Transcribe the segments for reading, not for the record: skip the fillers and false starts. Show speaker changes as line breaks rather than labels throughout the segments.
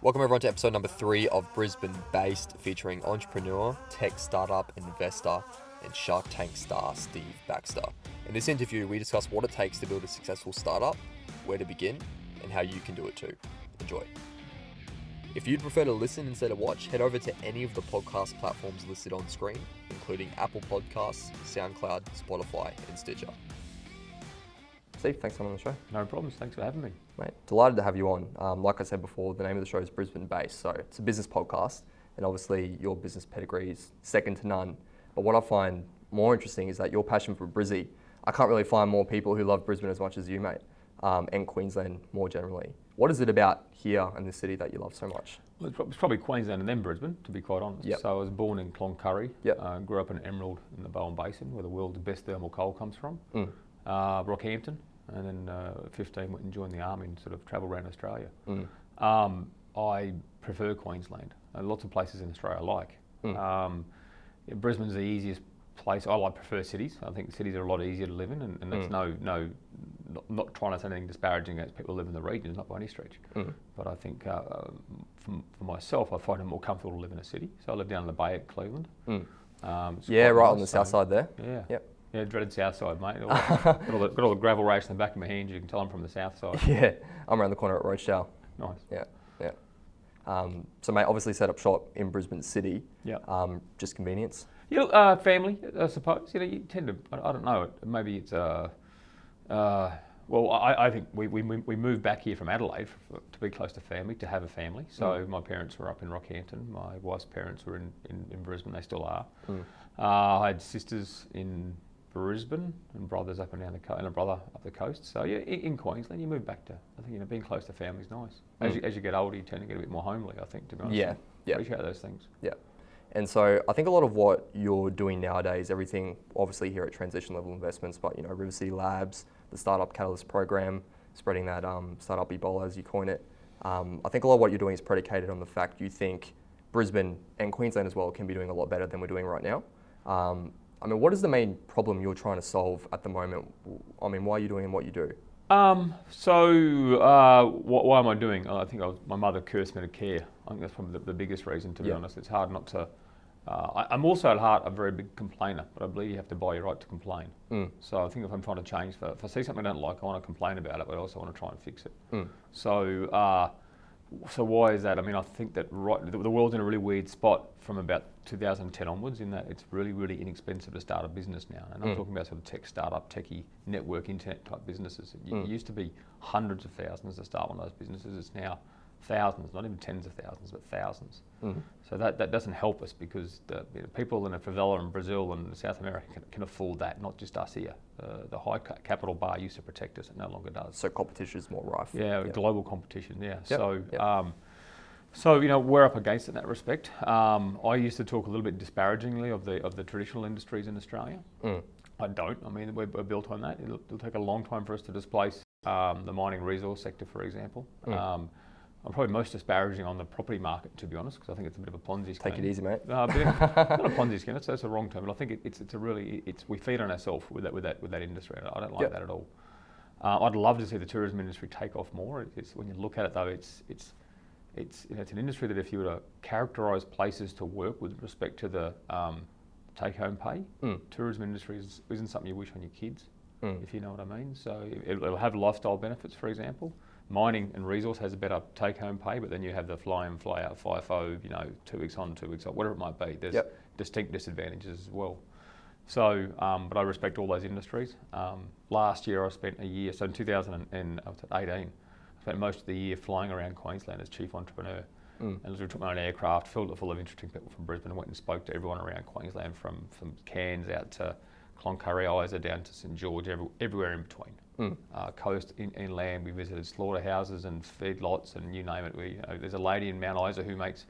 Welcome everyone to episode number 3 of Brisbane Based, featuring entrepreneur, tech startup, investor, and Shark Tank star Steve Baxter. In this interview, we discuss what it takes to build a successful startup, where to begin, and how you can do it too. Enjoy. If you'd prefer to listen instead of watch, head over to any of the podcast platforms listed on screen, including Apple Podcasts, SoundCloud, Spotify, and Stitcher. Steve, thanks for coming on the show.
No problems, thanks for having me.
Mate, delighted to have you on. Like I said before, the name of the show is Brisbane Based, so it's a business podcast, and obviously your business pedigree is second to none. But what I find more interesting is that your passion for Brizzy. I can't really find more people who love Brisbane as much as you, mate, and Queensland more generally. What is it about here in the city that you love so much?
Well, it's probably Queensland and then Brisbane, to be quite honest.
Yep.
So I was born in Cloncurry,
Yep.
Grew up in Emerald in the Bowen Basin, where the world's best thermal coal comes from. Rockhampton, and then 15 went and joined the army and sort of travelled around Australia. I prefer Queensland. Lots of places in Australia I like. Brisbane's the easiest place. I prefer cities. I think cities are a lot easier to live in, and that's not trying to say anything disparaging against people who live in the regions, not by any stretch. But I think for myself, I find it more comfortable to live in a city. So I live down in the Bay at Cleveland.
Right
nice,
on the south side there.
Yeah.
Yep.
Yeah, dreaded south side, mate. Got all the gravel race in the back of my hands. You can tell I'm from the south side.
Yeah, I'm around the corner at Rochelle.
Nice.
Yeah. So mate, obviously set up shop in Brisbane City.
Yeah.
Just convenience.
Yeah, look, family, I suppose. You tend to, I don't know, maybe it's, I think we moved back here from Adelaide to be close to family, to have a family. So my parents were up in Rockhampton. My wife's parents were in Brisbane. They still are. I had sisters in Brisbane and brothers up and down the coast, and a brother up the coast. So yeah, in Queensland, you move back to, I think, being close to family is nice. As you get older, you tend to get a bit more homely, I think, to be honest.
Yeah.
Appreciate those things.
Yeah. And so I think a lot of what you're doing nowadays, everything obviously here at Transition Level Investments, but River City Labs, the Startup Catalyst program, spreading that startup Ebola as you coin it. I think a lot of what you're doing is predicated on the fact you think Brisbane and Queensland as well can be doing a lot better than we're doing right now. What is the main problem you're trying to solve at the moment? Why are you doing what you do?
Why am I doing? I think my mother cursed me to care. I think that's probably the biggest reason, to be honest. It's hard not to. I'm also at heart a very big complainer, but I believe you have to buy your right to complain. So I think if I'm trying to change, if I see something I don't like, I want to complain about it, but I also want to try and fix it. So why is that? I think that the world's in a really weird spot from about 2010 onwards, in that it's really, really inexpensive to start a business now. And I'm talking about sort of tech startup, techie, network, internet type businesses. It used to be hundreds of thousands to start one of those businesses. It's now thousands, not even tens of thousands, but thousands. So that doesn't help us, because the people in a favela in Brazil and South America can afford that, not just us here. The high capital bar used to protect us, it no longer does.
So competition is more rife.
Yeah, global competition, yeah.
Yep.
So we're up against it in that respect. I used to talk a little bit disparagingly of the traditional industries in Australia. I don't. We're built on that. It'll take a long time for us to displace the mining resource sector, for example. I'm probably most disparaging on the property market, to be honest, because I think it's a bit of a Ponzi scheme.
Take it easy, mate.
Not a Ponzi scheme. That's a wrong term, but I think we feed on ourselves with that industry. I don't like that at all. I'd love to see the tourism industry take off more. When you look at it, though, it's an industry that, if you were to characterise places to work with respect to the take-home pay, tourism industry isn't something you wish on your kids, if you know what I mean. So it'll have lifestyle benefits, for example. Mining and resource has a better take-home pay, but then you have the fly-in, fly-out, FIFO, 2 weeks on, 2 weeks off, whatever it might be. There's distinct disadvantages as well. So, but I respect all those industries. Last year I spent a year, so in 2018, I spent most of the year flying around Queensland as chief entrepreneur. And we took my own aircraft, filled it full of interesting people from Brisbane, and went and spoke to everyone around Queensland, from Cairns out to Cloncurry, Isa, down to St George, everywhere in between. Coast, inland, we visited slaughterhouses and feedlots, and you name it. There's a lady in Mount Isa who makes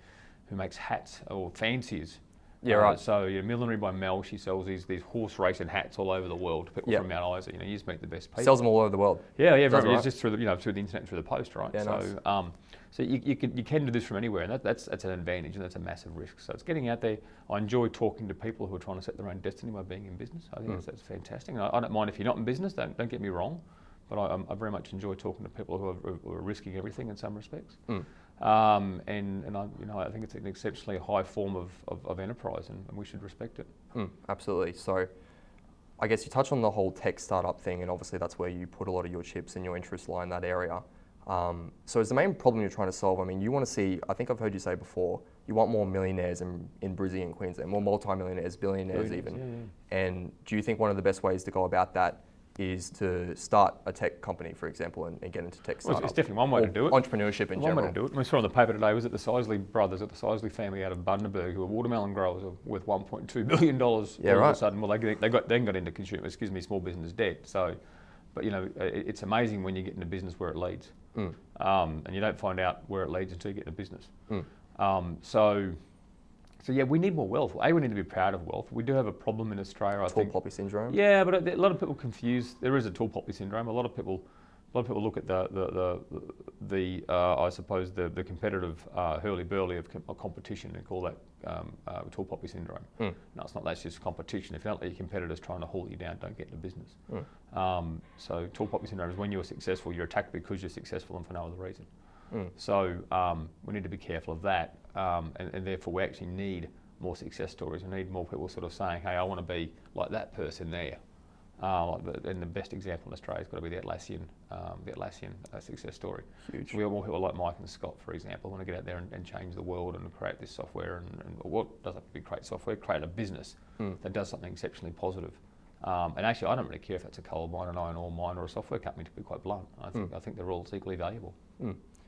hats, or fanciers.
Yeah, right.
So millinery by Mel, she sells these horse racing hats all over the world. People from Mount Isa, you just meet the best people.
Sells them all over the world.
Yeah, very much. It's just through the through the internet, through the post, right?
Yeah,
so
nice.
So you can do this from anywhere, and that's an advantage, and that's a massive risk. So it's getting out there. I enjoy talking to people who are trying to set their own destiny by being in business. I think that's fantastic. And I don't mind if you're not in business. Don't get me wrong. But I very much enjoy talking to people who are risking everything in some respects. And I think it's an exceptionally high form of enterprise, and we should respect it.
Absolutely. So I guess you touched on the whole tech startup thing, and obviously that's where you put a lot of your chips and your interests lie in that area. So is the main problem you're trying to solve, I mean, you want to see, I think I've heard you say before, you want more millionaires in Brisbane and Queensland, more multi-millionaires, billionaires even.
Yeah.
And do you think one of the best ways to go about that is to start a tech company, for example, and get into tech startup?
It's definitely one way to do it.
Entrepreneurship in general.
One way to do it. We saw on the paper today, was it the Sisley brothers, at the Sisley family out of Bundaberg, who are watermelon growers worth $1.2 billion all of a sudden. Well, they got into small business debt. So, but it's amazing when you get into business where it leads. And you don't find out where it leads until you get into business. So yeah, we need more wealth. We need to be proud of wealth. We do have a problem in Australia, I think.
Tall poppy syndrome.
Yeah, but a lot of people confuse. There is a tall poppy syndrome. A lot of people look at I suppose the competitive hurly-burly of competition and call that tall poppy syndrome. No, it's not. That's just competition. If you don't let your competitors trying to haul you down, don't get into business. So tall poppy syndrome is when you're successful, you're attacked because you're successful and for no other reason. So we need to be careful of that, and therefore we actually need more success stories. We need more people sort of saying, hey, I want to be like that person there. And the best example in Australia has got to be the Atlassian success story.
Huge.
So we have more people like Mike and Scott, for example, want to get out there and change the world and create this software. And what does have to be create software? Create a business that does something exceptionally positive. And actually, I don't really care if that's a coal mine, an iron ore mine, or a software company, to be quite blunt. I think they're all equally valuable.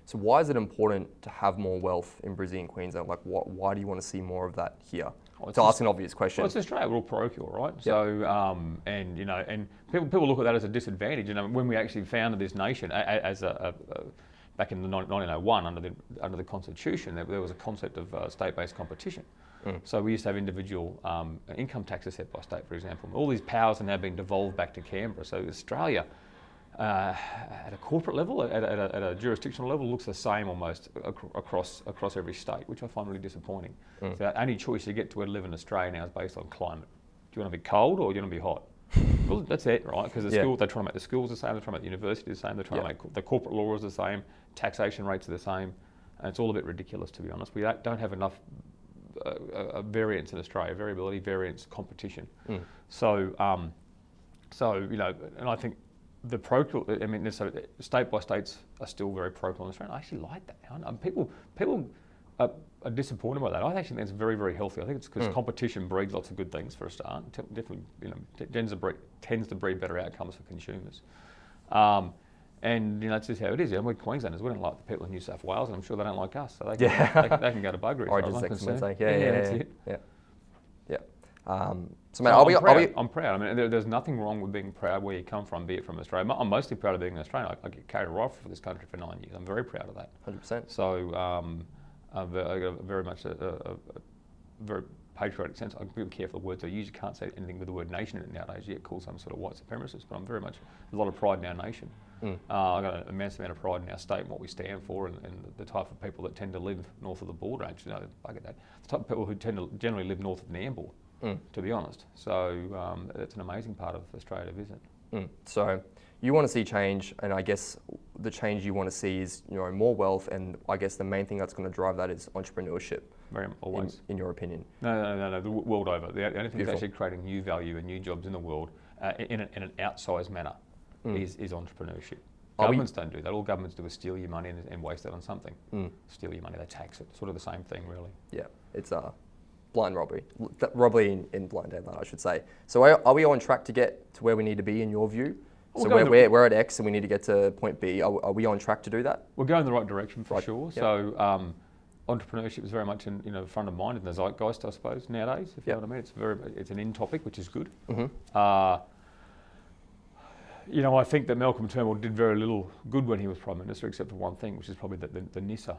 So why is it important to have more wealth in Brisbane and Queensland? Like, why do you want to see more of that here? To ask an obvious question.
Well, it's Australia. We're all parochial, right?
Yep.
So, and people look at that as a disadvantage. When we actually founded this nation as back in 1901 under the Constitution, there was a concept of state-based competition. So we used to have individual income taxes set by state, for example. All these powers are now being devolved back to Canberra. So Australia, at a corporate level, at a jurisdictional level, looks the same almost across every state, which I find really disappointing. So the only choice you get to where to live in Australia now is based on climate. Do you want to be cold or do you want to be hot? Well, that's it, right? Because they're trying to make the schools the same, they're trying to make the university the same, they're trying to make the corporate laws the same, taxation rates are the same, and it's all a bit ridiculous, to be honest. We don't have enough variance in Australia, variability, variance, competition. So and I think the parochial, so state by states are still very parochial in Australia. I actually like that. People are disappointed by that. I actually think it's very, very healthy. I think it's because competition breeds lots of good things for a start. Definitely, tends to breed better outcomes for consumers. And that's just how it is. We're Queenslanders. We don't like the people in New South Wales, and I'm sure they don't like us. So they can go to buggery.
Origin sex, that's it. So,
mate, I'm proud. There's nothing wrong with being proud where you come from, be it from Australia. I'm mostly proud of being an Australian. I get carried a rifle for this country for 9 years. I'm very proud of that.
100%.
So I've got very much a very patriotic sense. I'm be careful of words I use. You can't say anything with the word nation in it nowadays. You get called some sort of white supremacist, but I'm very much a lot of pride in our nation. I've got an immense amount of pride in our state and what we stand for, and the type of people that tend to live north of the border. Actually, I get that. The type of people who tend to generally live north of Nambour. To be honest. So it's an amazing part of Australia to visit.
So you want to see change, and I guess the change you want to see is more wealth, and I guess the main thing that's going to drive that is entrepreneurship.
Very always.
In your opinion?
No. The world over. The only thing that's actually creating new value and new jobs in the world in an outsized manner is entrepreneurship. Governments don't do that. All governments do is steal your money and waste it on something. Steal your money, they tax it. Sort of the same thing, really. Yeah,
it's blind robbery in blind daylight, I should say. So are we on track to get to where we need to be in your view? So we're at X and we need to get to point B. Are we on track to do that?
We're going in the right direction for sure. Yep. So entrepreneurship is very much in front of mind in the zeitgeist, I suppose, nowadays. If you know what I mean, it's an in topic, which is good. I think that Malcolm Turnbull did very little good when he was Prime Minister, except for one thing, which is probably the NISA,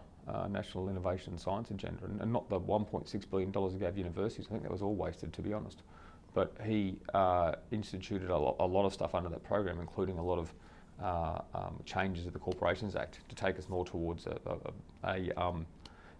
National Innovation and Science Agenda, and not the $1.6 billion he gave universities. I think that was all wasted, to be honest. But he instituted a lot of stuff under that program, including a lot of changes to the Corporations Act to take us more towards a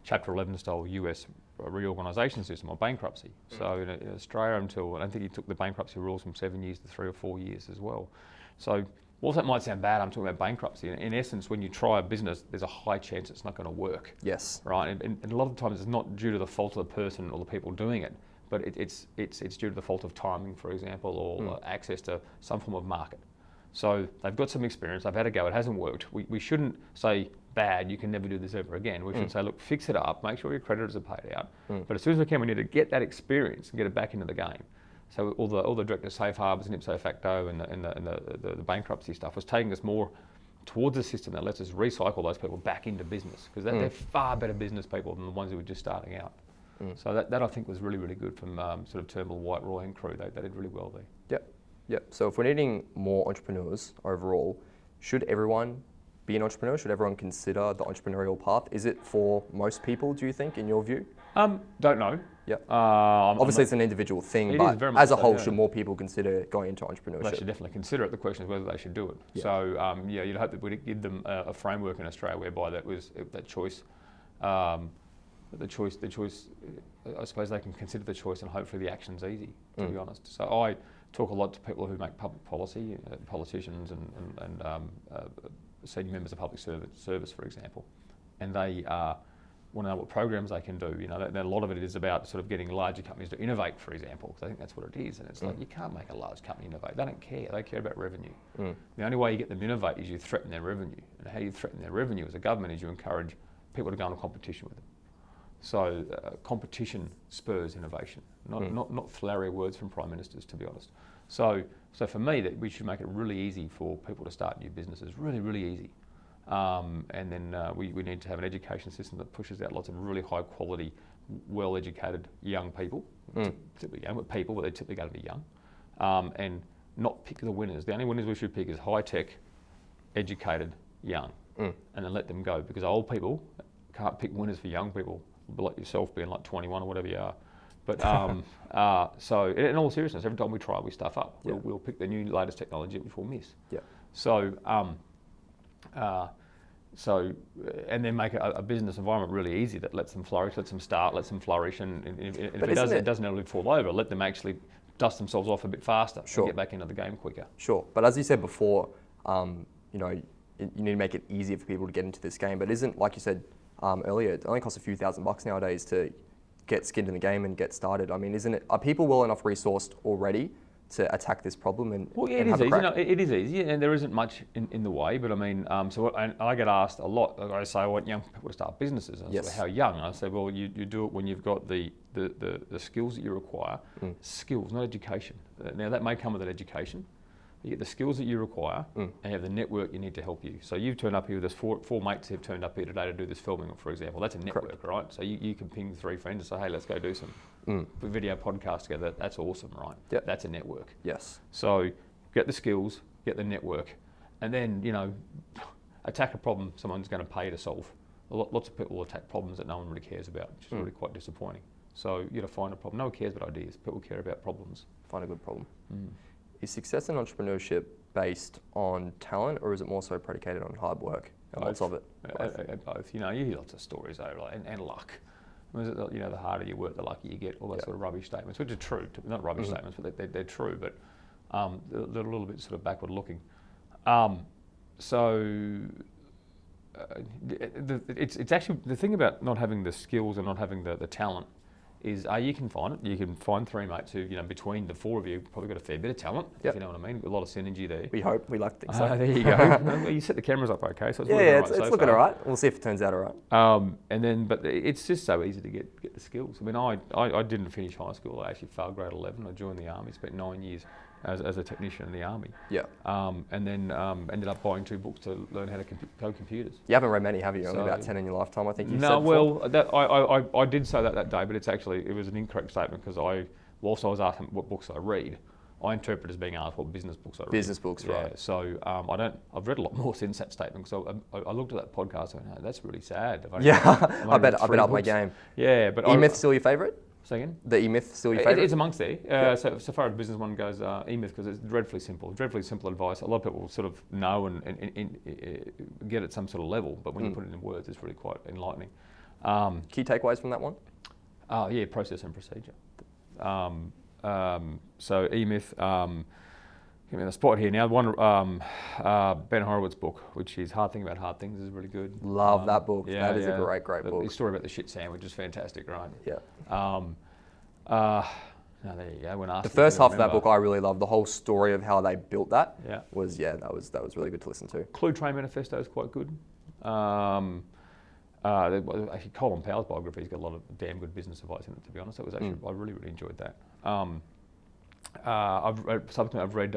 Chapter 11 style US reorganisation system or bankruptcy. So in Australia, I think he took the bankruptcy rules from 7 years to 3 or 4 years as well. So whilst that might sound bad, I'm talking about bankruptcy. In essence, when you try a business, there's a high chance it's not going to work.
Yes.
Right, and a lot of times it's not due to the fault of the person or the people doing it, but it's due to the fault of timing, for example, or access to some form of market. So they've got some experience, they've had a go, it hasn't worked. We shouldn't say, bad, you can never do this ever again. We should say, look, fix it up, make sure your creditors are paid out. But as soon as we can, we need to get that experience and get it back into the game. So all the director safe harbors and ipso facto and the bankruptcy stuff was taking us more towards a system that lets us recycle those people back into business, because they're far better business people than the ones who were just starting out. So that I think was really, really good from sort of Turnbull, White, Roy and crew. They did really well there.
Yep. So if we're needing more entrepreneurs overall, should everyone be an entrepreneur? Should everyone consider the entrepreneurial path? Is it for most people, do you think, in your view?
Don't know.
Yep. Obviously, it's an individual thing, but as a whole, should more people consider going into entrepreneurship?
They should definitely consider it. The question is whether they should do it.
Yeah.
So, you'd hope that we'd give them a framework in Australia whereby that choice, I suppose they can consider the choice and hopefully the action's easy, to be honest. So I talk a lot to people who make public policy, politicians and senior members of public service, for example, and they want to know what programs they can do. A lot of it is about sort of getting larger companies to innovate, for example, because I think that's what it is. And it's like, you can't make a large company innovate. They don't care. They care about revenue. The only way you get them to innovate is you threaten their revenue. And how you threaten their revenue as a government is you encourage people to go into competition with them. So competition spurs innovation, not flowery words from prime ministers, to be honest. So for me, that we should make it really easy for people to start new businesses, really, really easy. And then we need to have an education system that pushes out lots of really high quality, well-educated young people, typically young, but they're typically going to be young, and not pick the winners. The only winners we should pick is high-tech, educated, young, and then let them go, because old people can't pick winners for young people, like yourself being like 21 or whatever you are. But so in all seriousness, every time we try, we stuff up. We'll pick the new latest technology, which we'll miss. Yeah. So and then make a business environment really easy that lets them flourish, lets them start, lets them flourish, and if it doesn't really fall over, let them actually dust themselves off a bit faster and get back into the game quicker. Sure.
But as you said before, you need to make it easier for people to get into this game. But isn't, like you said earlier, it only costs a few $1,000s nowadays to get skinned in the game and get started. I mean, are people well enough resourced already to attack this problem and
it is easy. It is easy, and there isn't much in the way. But I mean, I get asked a lot. I say I want young people to start businesses. And I say, how young? And I say, well, you do it when you've got the skills that you require. Skills, not education. Now that may come with an education. You get the skills that you require, and you have the network you need to help you. So you've turned up here with us, four mates have turned up here today to do this filming, for example. That's a network, right? So you can ping 3 friends and say, hey, let's go do some video podcast together. That's awesome, right? Yep. That's a network.
Yes.
So get the skills, get the network, and then, attack a problem someone's going to pay to solve. Lots of people will attack problems that no one really cares about, which is really quite disappointing. So you got to find a problem. No one cares about ideas. People care about problems.
Find a good problem. Is success in entrepreneurship based on talent, or is it more so predicated on hard work? And lots of it?
Both. You hear lots of stories over and luck. The harder you work, the luckier you get. All those sort of rubbish statements, which are true. Not rubbish statements, but they're true. But they're a little bit sort of backward looking. It's actually the thing about not having the skills and not having the talent. Is you can find it. You can find 3 mates who, between the 4 of you, probably got a fair bit of talent, if you know what I mean. A lot of synergy there.
We hope. We like to think so.
There you go. Well, you set the cameras up okay, so it's
it's looking all right. We'll see if it turns out all right.
But it's just so easy to get the skills. I mean, I didn't finish high school. I actually failed grade 11. I joined the army, spent 9 years as a technician in the army. Yeah. And then ended up buying 2 books to learn how to code computers.
You haven't read many, have you? Only about 10 in your lifetime, I think you said.
No, well, I did say that day, but it was an incorrect statement, because whilst I was asked what books I read, I interpret as being asked what business books I read.
Business books, right.
Yeah, so I've read a lot more since that statement, because I looked at that podcast and went, that's really sad.
I bet up my game.
Yeah, but
E-Myth still your favourite?
Say again?
The E-Myth still your favourite?
It's amongst there. So far as business one goes, E-Myth, because it's dreadfully simple advice. A lot of people sort of know and get at some sort of level, but when you put it in words, it's really quite enlightening.
Key takeaways from that one?
Process and procedure. So E-Myth, give me the spot here now. One Ben Horowitz's book, which is Hard Thing About Hard Things, is really good.
Love that book. That is a great book.
The story about the shit sandwich is fantastic, right?
Yeah.
No, there you go. When asked,
the first half of that book I really loved. The whole story of how they built that that was really good to listen to.
Clue Train Manifesto is quite good. Actually, Colin Powell's biography's got a lot of damn good business advice in it, to be honest. It was actually I really enjoyed that. I've read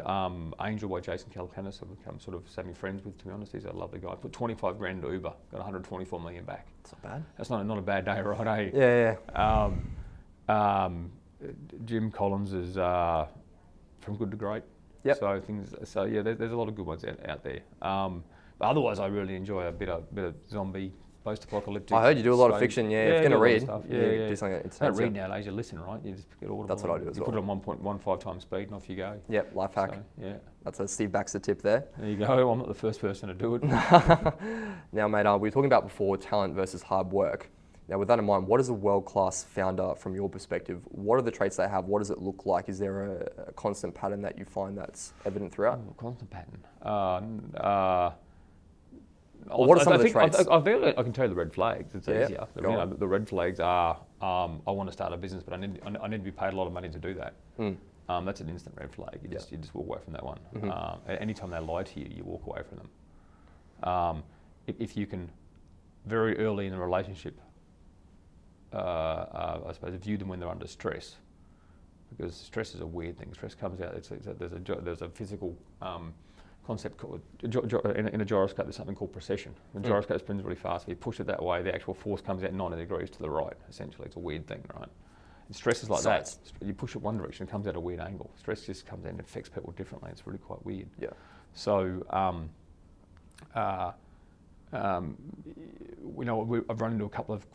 Angel by Jason Calacanis. I've become sort of semi-friends with, to be honest. He's a lovely guy. Put 25 grand into Uber, got 124 million back.
That's not bad.
That's not a bad day, right? Yeah. Jim Collins is From Good to Great.
Yep.
There's a lot of good ones out there. But otherwise, I really enjoy a bit of zombie, post-apocalyptic.
I heard you do a lot of fiction. If you're gonna read,
do
something.
Don't read nowadays. You listen, right? You just get audible.
That's what I do as well.
You put it on 1.15 times speed, and off you go.
Yep, life hack.
So,
That's a Steve Baxter tip there.
There you go. I'm not the first person to do it.
Now, mate, we were talking about before talent versus hard work. Now, with that in mind, what is a world-class founder from your perspective? What are the traits they have? What does it look like? Is there a constant pattern that you find that's evident throughout?
Constant pattern.
What are some of the traits?
I can tell you the red flags. It's easier.
The
red flags are I want to start a business, but I need to be paid a lot of money to do that. That's an instant red flag. You just walk away from that one. Anytime they lie to you, you walk away from them. If you can, very early in the relationship, I suppose view them when they're under stress, because stress is a weird thing. Stress comes out. There's a physical concept called in a gyroscope. There's something called precession. The gyroscope spins really fast. If you push it that way, the actual force comes out 90 degrees to the right. Essentially, it's a weird thing, right? And stress is like that. You push it one direction, it comes out a weird angle. Stress just comes out and affects people differently. It's really quite weird.
Yeah.
So, I've run into a couple of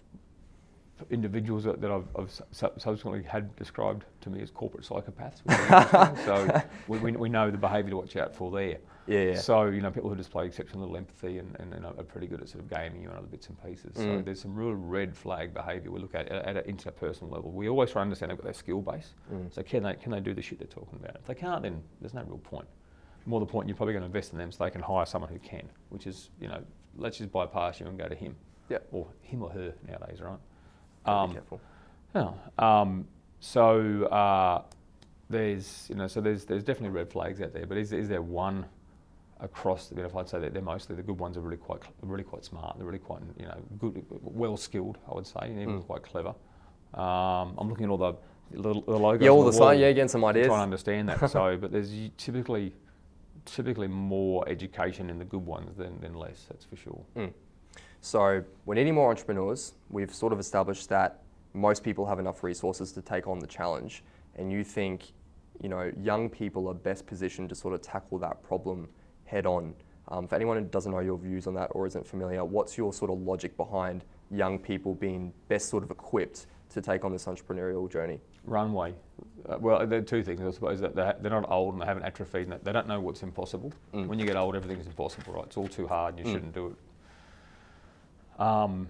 individuals that I've subsequently had described to me as corporate psychopaths. So we know the behaviour to watch out for there.
Yeah.
So people who display exceptional little empathy and are pretty good at sort of gaming you and other bits and pieces. So there's some real red flag behaviour we look at an interpersonal level. We always try to understand their skill base. So can they do the shit they're talking about? If they can't, then there's no real point. More the point, you're probably going to invest in them so they can hire someone who can, which is let's just bypass you and go to him.
Yeah.
Or him or her nowadays, right?
Be careful.
There's definitely red flags out there, but is there one across the bit? If I'd say that they're mostly the good ones are really quite smart. They're really quite good, well skilled. I would say, and even quite clever. I'm looking at all the logos.
Yeah, all the sign. Yeah, getting some ideas.
Trying to understand that. But there's typically more education in the good ones than less. That's for sure.
So we're needing more entrepreneurs. We've sort of established that most people have enough resources to take on the challenge. And you think, young people are best positioned to sort of tackle that problem head on. For anyone who doesn't know your views on that or isn't familiar, what's your sort of logic behind young people being best sort of equipped to take on this entrepreneurial journey?
Runway. Well, there are two things. I suppose that they're not old and they haven't atrophied and they don't know what's impossible. When you get old, everything's impossible, right? It's all too hard and you shouldn't do it. And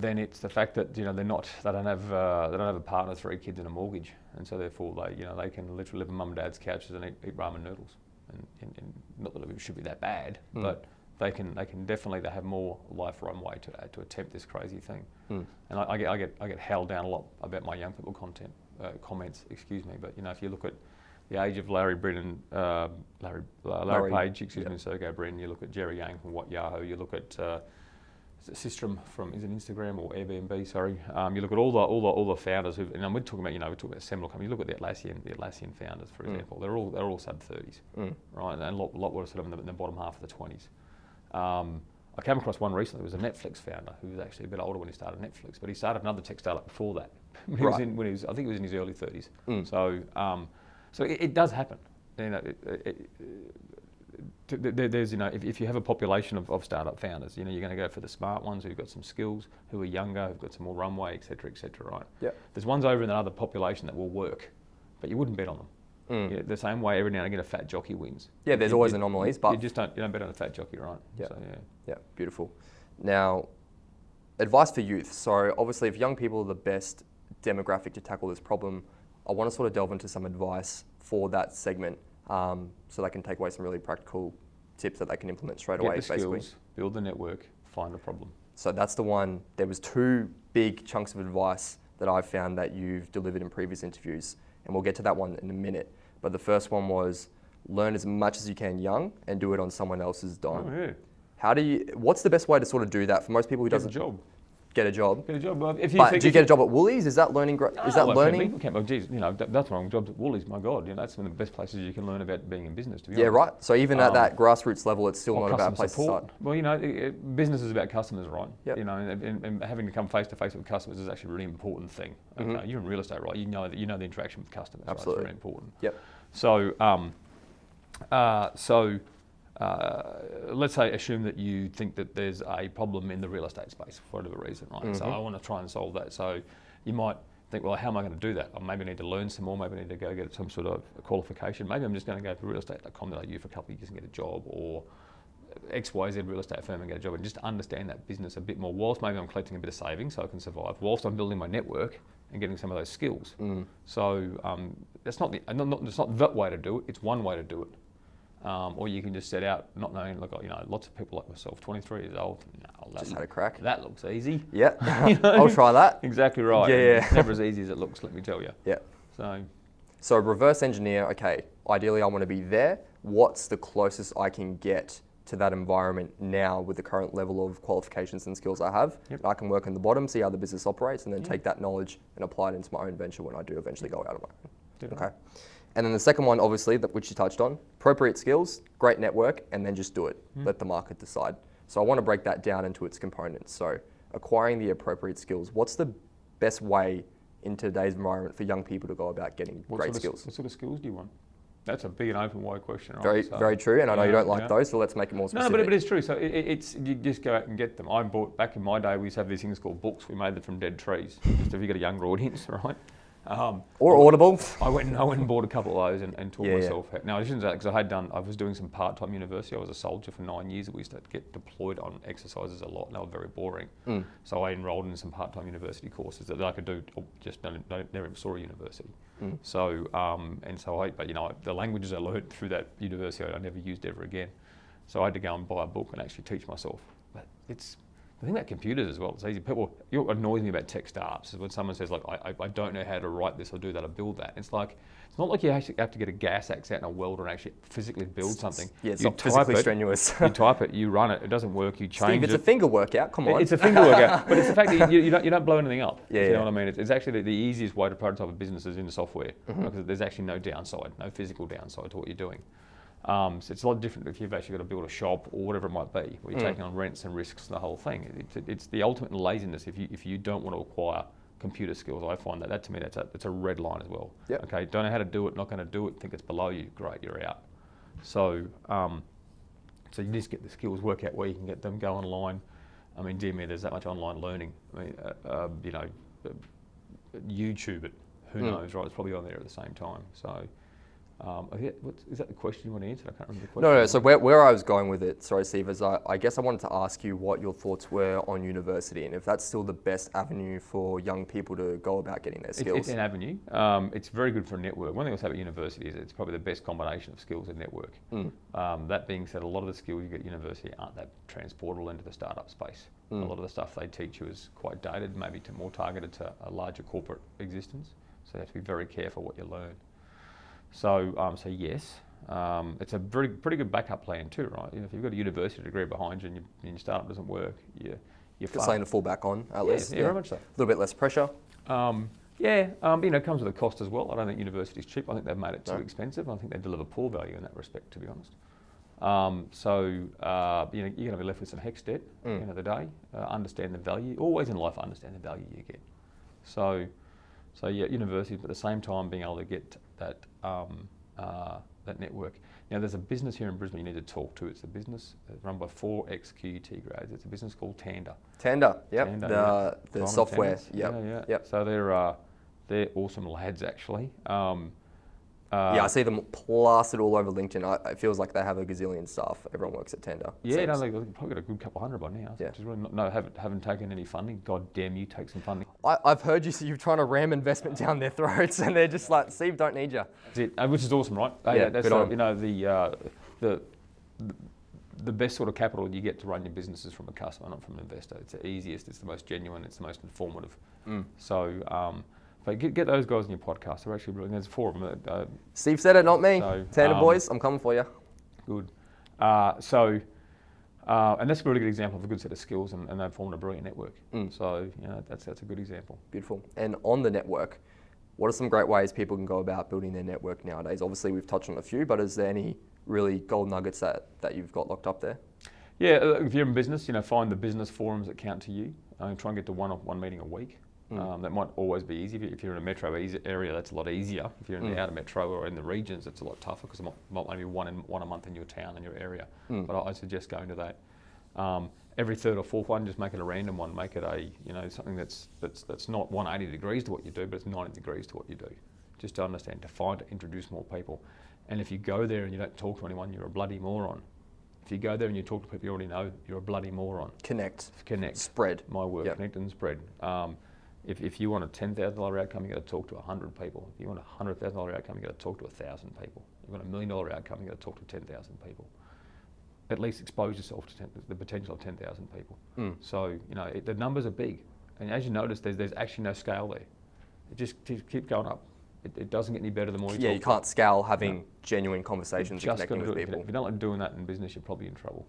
then it's the fact that they don't have a partner, 3 kids and a mortgage, and so therefore they can literally live on mum and dad's couches and eat ramen noodles, and not that it should be that bad, but they have more life runway to attempt this crazy thing. And I get held down a lot about my young people comments, excuse me, but if you look at the age of Larry Brin and Larry Page, Sergey Brin, you look at Jerry Yang from Yahoo, you look at System from Instagram or Airbnb, sorry. You look at all the founders who, and we're talking about seminal companies. You look at the Atlassian founders, for example. They're all sub 30s, right? And a lot were sort of in the bottom half of the 20s. I came across one recently. It was a Netflix founder who was actually a bit older when he started Netflix, but he started another tech startup before that. I think he was in his early 30s. So it does happen. There's if you have a population of startup founders, you're going to go for the smart ones who've got some skills, who are younger, who've got some more runway, etc., right? Yeah. There's ones over in that other population that will work, but you wouldn't bet on them. The same way every now and again a fat jockey wins. Yeah, there's always anomalies, but you don't bet on a fat jockey, right? Yeah. So, yeah, beautiful. Now, advice for youth. So obviously, if young people are the best demographic to tackle this problem, I want to sort of delve into some advice for that segment.
so they can take away some really practical tips that they can implement straight
Get
away,
the
basically.
skills, build the network, find a problem.
So that's the one. There was 2 big chunks of advice that I've found that you've delivered in previous interviews, and we'll get to that one in a minute. But the first one was learn as much as you can young and do it on someone else's dime.
Oh, yeah.
What's the best way to sort of do that for most people who doesn't
Get a job?
Get a job.
Get a job. Well,
Do you get a job at Woolies? Is that learning? Learning?
Well, geez, that's wrong. Jobs at Woolies, my God, that's one of the best places you can learn about being in business. To be honest.
Right. So even at that grassroots level, it's still not a bad place
support.
to start.
Well, business is about customers, right?
Yep.
And having to come face to face with customers is actually a really important thing. Okay? You're in real estate, right? You know the interaction with customers.
Absolutely.
Right? It's very important.
Yep.
So, let's say assume that you think that there's a problem in the real estate space for whatever reason, right? So I want to try and solve that. So you might think, well, how am I going to do that? Or maybe I need to learn some more. Maybe I need to go get some sort of qualification. Maybe I'm just going to go to realestate.com.au for a couple of years and get a job, or XYZ real estate firm and get a job, and just understand that business a bit more. Whilst maybe I'm collecting a bit of savings so I can survive, whilst I'm building my network and getting some of those skills. So that's not the way to do it. It's one way to do it. Or you can just set out not knowing, lots of people like myself, 23 years old,
Just had a crack.
That looks easy.
Yeah, I'll try that.
Exactly right.
Yeah.
It's never as easy as it looks, let me tell you.
Yeah.
So
reverse engineer, okay, ideally I want to be there. What's the closest I can get to that environment now with the current level of qualifications and skills I have?
Yep.
I can work on the bottom, see how the business operates, and then take that knowledge and apply it into my own venture when I do eventually go out on my own. Okay. And then the second one, obviously, which you touched on, appropriate skills, great network, and then just do it. Let the market decide. So I want to break that down into its components. So acquiring the appropriate skills, what's the best way in today's environment for young people to go about getting great skills?
What sort of skills do you want? That's a big and open wide question, right?
Very true, and I know you don't like those, so let's make it more specific.
No, but it's true. So it's you just go out and get them. Back in my day, we used to have these things called books. We made them from dead trees. Just if you got a younger audience, right?
Or Audible.
I went and bought a couple of those and taught myself. Now, I shouldn't say that because I was doing some part-time university. I was a soldier for 9 years. We used to get deployed on exercises a lot, and they were very boring. So I enrolled in some part-time university courses that I could do. Just never even saw a university. So the languages I learned through that university I never used ever again. So I had to go and buy a book and actually teach myself. But the thing about computers as well, it's easy. What annoys me about tech startups is when someone says, like, I don't know how to write this or do that or build that. It's not like you actually have to get a gas axe out and a welder and actually physically build something.
Yeah, it's not physically strenuous.
You type it, you run it, it doesn't work, you change it.
Steve, it's a finger workout, come on.
It's a finger workout, but it's the fact that you don't blow anything up.
Yeah,
you know what I mean? It's actually the easiest way to prototype a business is in software, because there's actually no downside, no physical downside to what you're doing. So it's a lot different if you've actually got to build a shop or whatever it might be, where you're taking on rents and risks and the whole thing. It's the ultimate laziness if you don't want to acquire computer skills. I find that to me that's a red line as well.
Yep.
Okay, don't know how to do it, not going to do it, think it's below you, great, you're out. So so you just get the skills, work out where you can get them, go online. I mean, dear me, there's that much online learning. I mean, YouTube it, who knows, right? It's probably on there at the same time. So. Is that the question you want to answer? I can't remember the question.
No. So where I was going with it, sorry, Steve, is I guess I wanted to ask you what your thoughts were on university and if that's still the best avenue for young people to go about getting their skills.
It's an avenue. It's very good for a network. One thing I'll say about university is it's probably the best combination of skills and network. That being said, a lot of the skills you get at university aren't that transportable into the startup space. A lot of the stuff they teach you is quite dated, maybe more targeted to a larger corporate existence. So you have to be very careful what you learn. So yes, it's a pretty good backup plan too, right? If you've got a university degree behind you and your startup doesn't work, you're
got something to fall back on at least.
Yeah, very much so.
A little bit less pressure.
It comes with a cost as well. I don't think university is cheap. I think they've made it too expensive. I think they deliver poor value in that respect, to be honest. You're going to be left with some HECS debt at the end of the day. Understand the value. Always in life, understand the value you get. So university, but at the same time being able to get that network. Now, there's a business here in Brisbane you need to talk to. It's a business run by 4 ex-QUT grads. It's a business called Tanda.
Tanda, yep. The software. Yep.
So they're awesome lads, actually.
I see them plastered all over LinkedIn. It feels like they have a gazillion staff. Everyone works at Tender.
Yeah, no, they've probably got a good couple hundred by now.
Yeah.
Just really haven't taken any funding. God damn, you take some funding.
I've heard you're trying to ram investment down their throats, and they're just like, Steve, don't need you.
That's it, which is awesome, right?
Yeah,
that's
good on.
you know the best sort of capital you get to run your business is from a customer, not from an investor. It's the easiest, it's the most genuine, it's the most informative. So, but get those guys on your podcast. They're actually brilliant. There's 4 of them.
Steve said it, not me.
So,
Tender boys, I'm coming for you.
Good. And that's a really good example of a good set of skills, and they've formed a brilliant network. So, you know, that's a good example.
Beautiful. And on the network, what are some great ways people can go about building their network nowadays? Obviously, we've touched on a few, but is there any really gold nuggets that you've got locked up there?
Yeah, if you're in business, you know, find the business forums that count to you. Try and get to one meeting a week. That might always be easy. If you're in a metro area, that's a lot easier. If you're in the outer metro or in the regions, it's a lot tougher because it might only be one a month in your town and your area. But I suggest going to that. Every third or fourth one, just make it a random one. Make it something that's not 180 degrees to what you do, but it's 90 degrees to what you do. Just to understand, to find, to introduce more people. And if you go there and you don't talk to anyone, you're a bloody moron. If you go there and you talk to people you already know, you're a bloody moron.
Connect.
Spread. My word. Yep. Connect and spread. If you want a $10,000 outcome, you got to talk to 100 people. If you want a $100,000 outcome, you got to talk to 1,000 people. If you want $1 million outcome, you got to talk to 10,000 people. At least expose yourself to the potential of 10,000 people. So you know the numbers are big, and as you notice, there's actually no scale there. It just keep going up. It doesn't get any better the more you talk.
Yeah, you can't scale having genuine conversations and connecting with people.
If you don't like doing that in business, you're probably in trouble.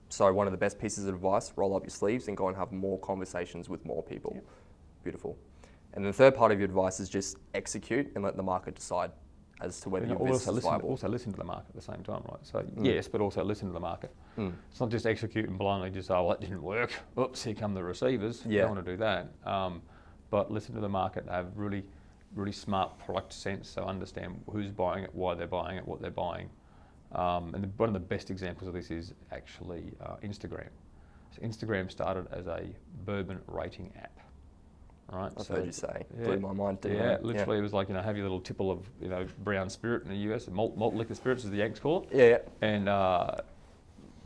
So one of the best pieces of advice, roll up your sleeves and go and have more conversations with more people. Yeah. Beautiful. And the third part of your advice is just execute and let the market decide as to whether your business is viable.
Also listen to the market at the same time, right? So yes, but also listen to the market. It's not just execute and blindly just, oh, that didn't work. Oops, here come the receivers. You don't want to do that. But listen to the market, have really smart product sense, so understand who's buying it, why they're buying it, what they're buying. And one of the best examples of this is actually Instagram. So Instagram started as a bourbon rating app. Right,
I've heard you say. Blew my mind.
Literally, it was like, have your little tipple of brown spirit in the US, malt liquor spirits as the Yanks call it.
Yeah.
And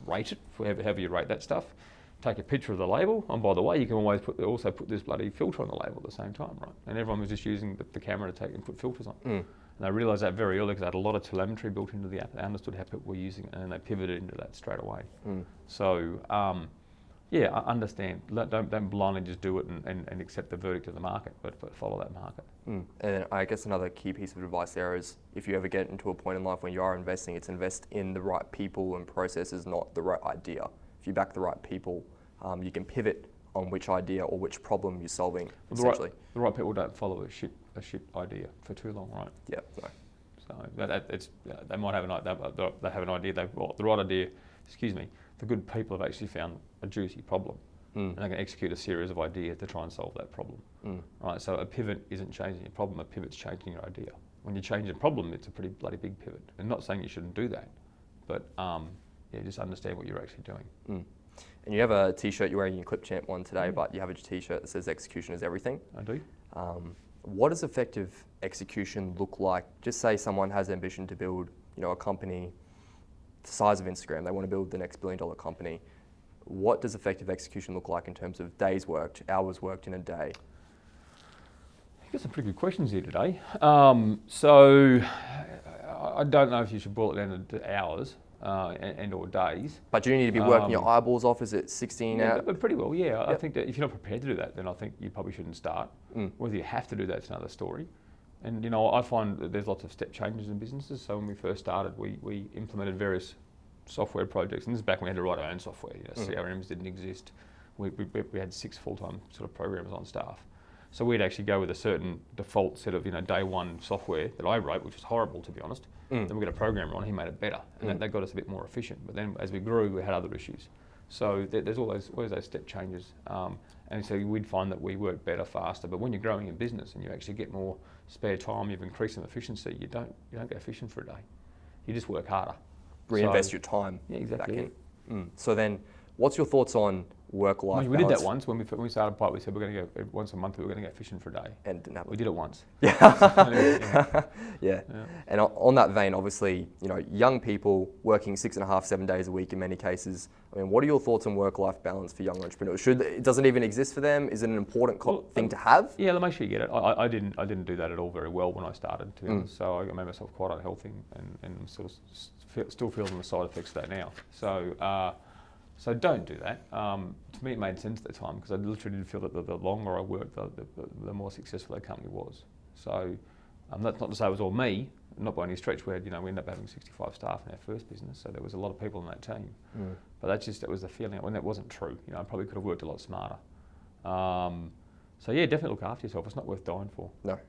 rate it, however you rate that stuff. Take a picture of the label, and by the way, you can always also put this bloody filter on the label at the same time, right? And everyone was just using the camera to take and put filters on. And they realised that very early because they had a lot of telemetry built into the app. They understood how people were using it, and they pivoted into that straight away. So. Understand. Don't blindly just do it and accept the verdict of the market, but follow that market.
And I guess another key piece of advice there is if you ever get into a point in life when you are investing, it's invest in the right people and processes, not the right idea. If you back the right people, you can pivot on which idea or which problem you're solving, essentially.
The right people don't follow a shit idea for too long, right?
Yeah, no.
So they might have they have an idea, the right idea, the good people have actually found a juicy problem, and they can execute a series of ideas to try and solve that problem. Right. So a pivot isn't changing your problem; a pivot's changing your idea. When you change a problem, it's a pretty bloody big pivot. And not saying you shouldn't do that, but just understand what you're actually doing.
And you have a T-shirt, you're wearing your Clip Champ one today, but you have a T-shirt that says "Execution is everything."
I do.
What does effective execution look like? Just say someone has ambition to build, a company the size of Instagram. They want to build the next $1 billion company. What does effective execution look like in terms of days worked, hours worked in a day?
You've got some pretty good questions here today. So I don't know if you should boil it down to hours and or days.
But do you need to be working your eyeballs off? Is it 16 hours?
But pretty well, yeah. Yep. I think that if you're not prepared to do that, then I think you probably shouldn't start. Whether you have to do that's another story. And I find that there's lots of step changes in businesses. So when we first started, we implemented various software projects, and this is back when we had to write our own software. CRMs didn't exist. We had 6 full-time sort of programmers on staff. So we'd actually go with a certain default set of day one software that I wrote, which was horrible to be honest. Then we got a programmer on, he made it better, and that got us a bit more efficient. But then as we grew, we had other issues. So there's always those step changes, and so we'd find that we work better, faster. But when you're growing a business and you actually get more spare time, you've increased some efficiency. You don't go fishing for a day. You just work harder.
Reinvest your time.
Yeah, exactly.
So then, What's your thoughts on work-life balance?
We did that once when we started Pipe. We said we're going to go once a month. We were going to go fishing for a day,
and didn't happen.
We did it once.
Yeah. Yeah. And on that vein, obviously, young people working 6.5, 7 days a week in many cases. I mean, what are your thoughts on work-life balance for young entrepreneurs? Does it even exist for them? Is it an important thing to have?
Yeah, make sure you get it. I didn't do that at all very well when I started, to be honest. So I made myself quite unhealthy, and sort of still feeling the side effects of that now. So don't do that. To me, it made sense at the time because I literally did feel that the longer I worked, the more successful that company was. So that's not to say it was all me, not by any stretch. We ended up having 65 staff in our first business, so there was a lot of people in that team. But that was the feeling when that wasn't true. I probably could have worked a lot smarter. So yeah, definitely look after yourself. It's not worth dying for.
No.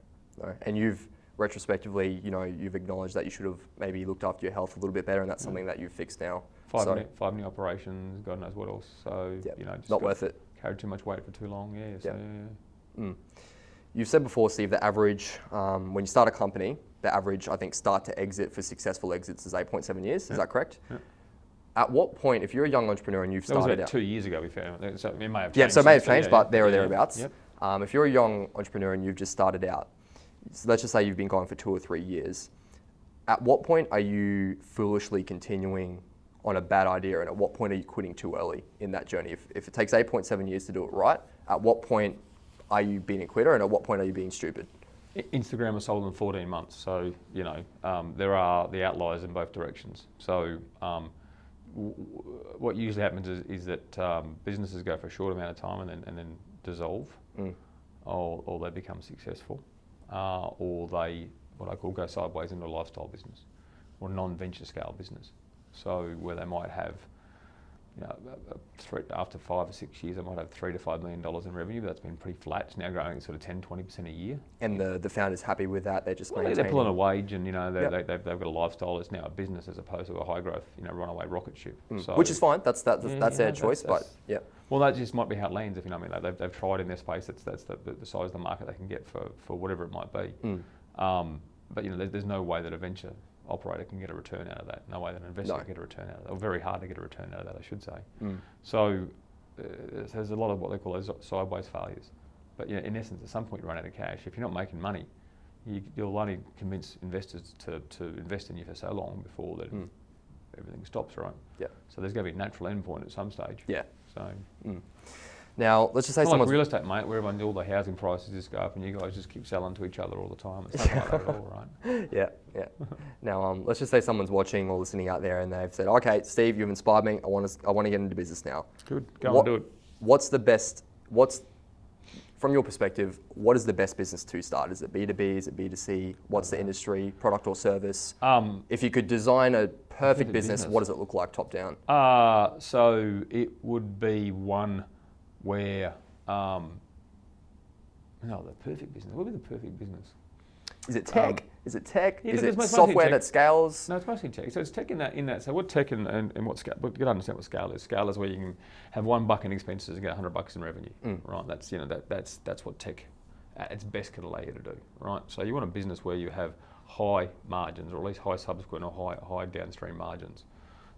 And you've retrospectively, you've acknowledged that you should have maybe looked after your health a little bit better, and that's something that you've fixed now.
Five new operations, God knows what else. So just
not worth it.
Carried too much weight for too long. Yeah. So, yeah.
You've said before, Steve, the average when you start a company, the average I think start to exit for successful exits is 8.7 years. Is that correct? Yeah. At what point, if you're a young entrepreneur and you've started
that was about 2 years ago, we found. So it may have changed.
Yeah, so it may have changed, but there or thereabouts.
Yep.
If you're a young entrepreneur and you've just started out, so let's just say you've been going for 2 or 3 years. At what point are you foolishly continuing on a bad idea, and at what point are you quitting too early in that journey? If it takes 8.7 years to do it right, at what point are you being a quitter, and at what point are you being stupid?
Instagram was sold in 14 months, so there are the outliers in both directions. So what usually happens is that businesses go for a short amount of time and then dissolve, or they become successful, or they what I call go sideways into a lifestyle business or non-venture scale business. So where they might have, after 5 or 6 years, they might have $3 to $5 million in revenue, but that's been pretty flat. It's now growing at sort of 10-20% a year.
And the founder's happy with that. They're just maintaining.
They're pulling a wage, and they've got a lifestyle. It's now a business as opposed to a high growth, runaway rocket ship. So,
which is fine. That's their choice. But yeah.
Well, that just might be how it lands. If you know what I mean, they've tried in their space. That's the size of the market they can get for whatever it might be. But there's no way that a venture operator can get a return out of that. No way that an investor can get a return out of that. Or very hard to get a return out of that, I should say. So there's a lot of what they call those sideways failures. But in essence, at some point you run out of cash. If you're not making money, you'll only convince investors to invest in you for so long before that everything stops, right? Yeah. So there's going to be a natural endpoint at some stage.
Yeah.
So.
Now, let's just say
someone's like real estate, mate, where all the housing prices just go up and you guys just keep selling to each other all the time. It's not like that at all, right?
Yeah. Now, let's just say someone's watching or listening out there and they've said, "Okay, Steve, you've inspired me. I want to get into business now."
Good. Go and do it.
From your perspective, what is the best business to start? Is it B2B? Is it B2C? What's the industry, product or service? If you could design a perfect business, what does it look like top down?
So it would be one where, the perfect business. What would be the perfect business?
Is it tech? Is it tech?
Yeah,
is it software that scales?
No, it's mostly tech. So it's tech in that. So what tech and what scale? But you got to understand what scale is. Scale is where you can have $1 in expenses and get $100 in revenue. Right. That's what tech at its best can allow you to do. Right. So you want a business where you have high margins, or at least high subsequent or high downstream margins.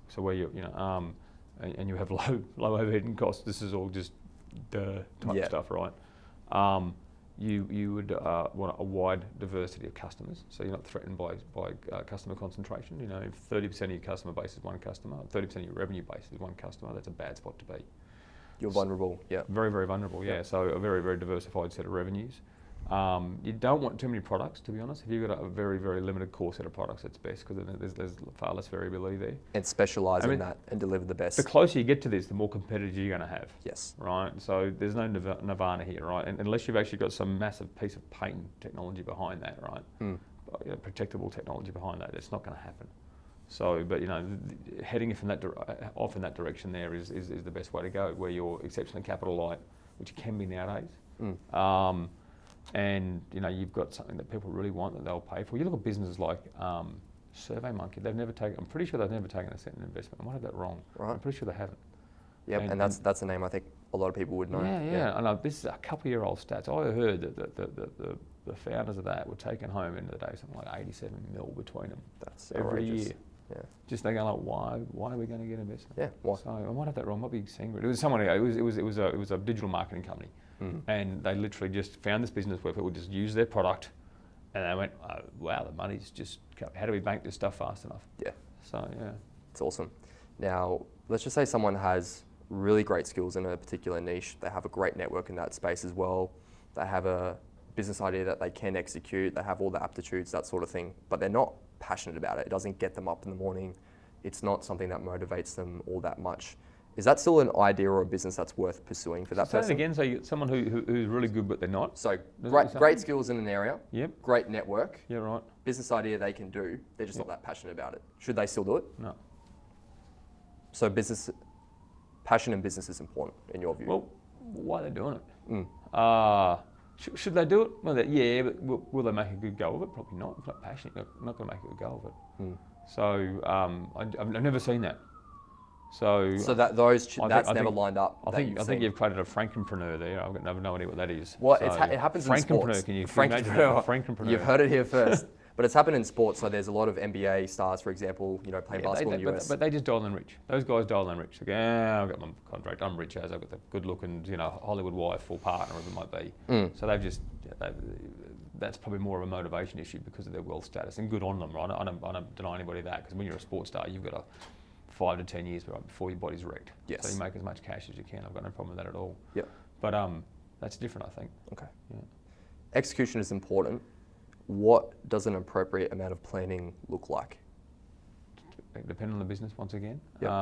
So where and you have low overhead and costs. This is all just type stuff, right? You would want a wide diversity of customers, so you're not threatened by customer concentration. If 30% of your customer base is one customer, 30% of your revenue base is one customer, that's a bad spot to be.
You're vulnerable, yeah.
Very, very vulnerable, yeah. So a very, very diversified set of revenues. You don't want too many products, to be honest. If you've got a very, very limited core set of products, that's best, because there's far less variability there.
And specialise in that and deliver the best.
The closer you get to this, the more competitors you're going to have.
Yes.
Right? So there's no nirvana here, right? And unless you've actually got some massive piece of patent technology behind that, right? Protectable technology behind that, it's not going to happen. So, but heading off in that direction there is the best way to go, where you're exceptionally capital light, which you can be nowadays. And you've got something that people really want that they'll pay for. You look at businesses like SurveyMonkey. I'm pretty sure they've never taken a cent in investment. I might have that wrong. Right. I'm pretty sure they haven't.
Yeah, and that's a name I think a lot of people would know.
Yeah. I know this is a couple-year-old stats. I heard that the founders of that were taking home into the day something like 87 mil between them.
That's
every
outrageous.
year.
Yeah.
Just they go like, why are we going to get investment?
Yeah. Why?
So I might have that wrong. I might be saying it was someone. It was a digital marketing company, and they literally just found this business where people would just use their product, and they went, oh, wow, the money's just. How do we bank this stuff fast enough?
Yeah.
So yeah.
It's awesome. Now, let's just say someone has really great skills in a particular niche. They have a great network in that space as well. They have a business idea that they can execute. They have all the aptitudes, that sort of thing, but they're not passionate about it. It doesn't get them up in the morning. It's not something that motivates them all that much. Is that still an idea or a business that's worth pursuing for that person?
Say it again. So you get someone who's really good, but they're not.
So great skills in an area.
Yep.
Great network.
Yeah, right.
Business idea they can do. They're just not that passionate about it. Should they still do it?
No.
So passion in business is important in your view.
Well, why are they doing it? Should they do it? Well, but will they make a good go of it? Probably not. If they're not passionate, they're not going to make a good go of it. So I've never seen that. So that's never lined up. I think you've created a Frankenpreneur there. I've got no idea what that is.
Well, it happens in sports.
Can you imagine that? Frankenpreneur.
You've heard it here first. But it's happened in sports. So there's a lot of NBA stars, for example, playing basketball in the US.
But they just dial in rich. Those guys dial in rich. They go, I've got my contract. I'm rich as I've got the good-looking, Hollywood wife or partner, whatever it might be. So that's probably more of a motivation issue because of their wealth status. And good on them, right? I don't deny anybody that, because when you're a sports star, you've got 5 to 10 years before your body's wrecked.
Yes.
So you make as much cash as you can. I've got no problem with that at all.
Yep.
But that's different, I think.
Okay.
Yeah.
Execution is important. What does an appropriate amount of planning look like?
Depending on the business, once again.
Yep.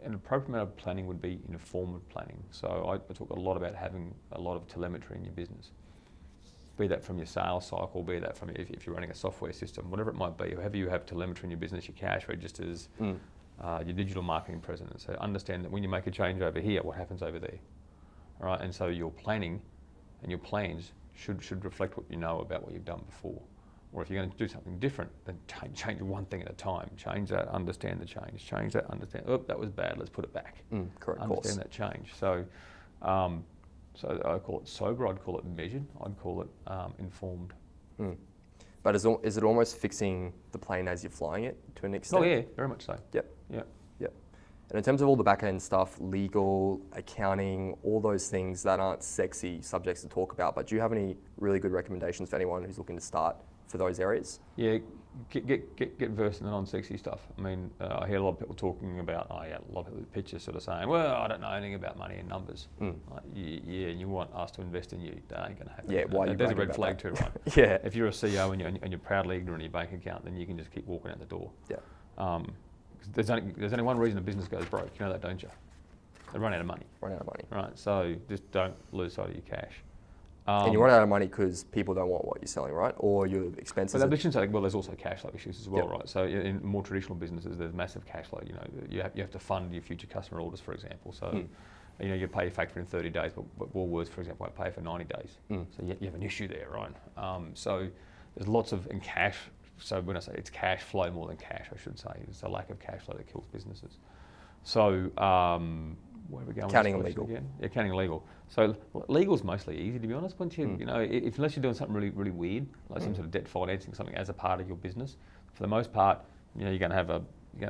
An appropriate amount of planning would be informed planning. So I talk a lot about having a lot of telemetry in your business. Be that from your sales cycle, be that from if you're running a software system, whatever it might be, however you have telemetry in your business, your cash registers, your digital marketing presence. So understand that when you make a change over here, what happens over there, all right? And so your planning and your plans should reflect what you know about what you've done before. Or if you're going to do something different, then change one thing at a time. Change that, understand the change. Change that, understand, that was bad, let's put it back.
Correct.
Understand that change. So I call it sober, I'd call it measured, I'd call it informed.
But is it almost fixing the plane as you're flying it to an extent?
Oh yeah, very much so.
Yep.
Yep.
And in terms of all the back end stuff, legal, accounting, all those things that aren't sexy subjects to talk about, but do you have any really good recommendations for anyone who's looking to start for those areas?
Yeah, get versed in the non-sexy stuff. I mean, I hear a lot of people talking about, a lot of people with pictures sort of saying, well, I don't know anything about money and numbers. Like, yeah, you want us to invest in you. That ain't going to happen.
Yeah, why you
There's a red flag too, right?
Yeah.
If you're a CEO and you're proudly ignorant of your bank account, then you can just keep walking out the door.
Yeah.
There's only one reason a business goes broke. You know that, don't you? They run out of money. Right, so just don't lose sight of your cash.
And you run out of money because people don't want what you're selling, right? Or your expenses.
But there's also cash flow issues as well, right? So in more traditional businesses, there's massive cash flow. You have to fund your future customer orders, for example. So you pay your factory in 30 days, but Woolworths, for example, won't pay for 90 days. So you have an issue there, right? So there's lots of in cash. So when I say it's cash flow more than cash, I should say. It's a lack of cash flow that kills businesses. So where are we going?
Accounting and legal.
Again? Yeah, accounting and legal. So legal's mostly easy, to be honest. Once you, unless you're doing something really, really weird, like some sort of debt financing, something as a part of your business, for the most part, you're going to have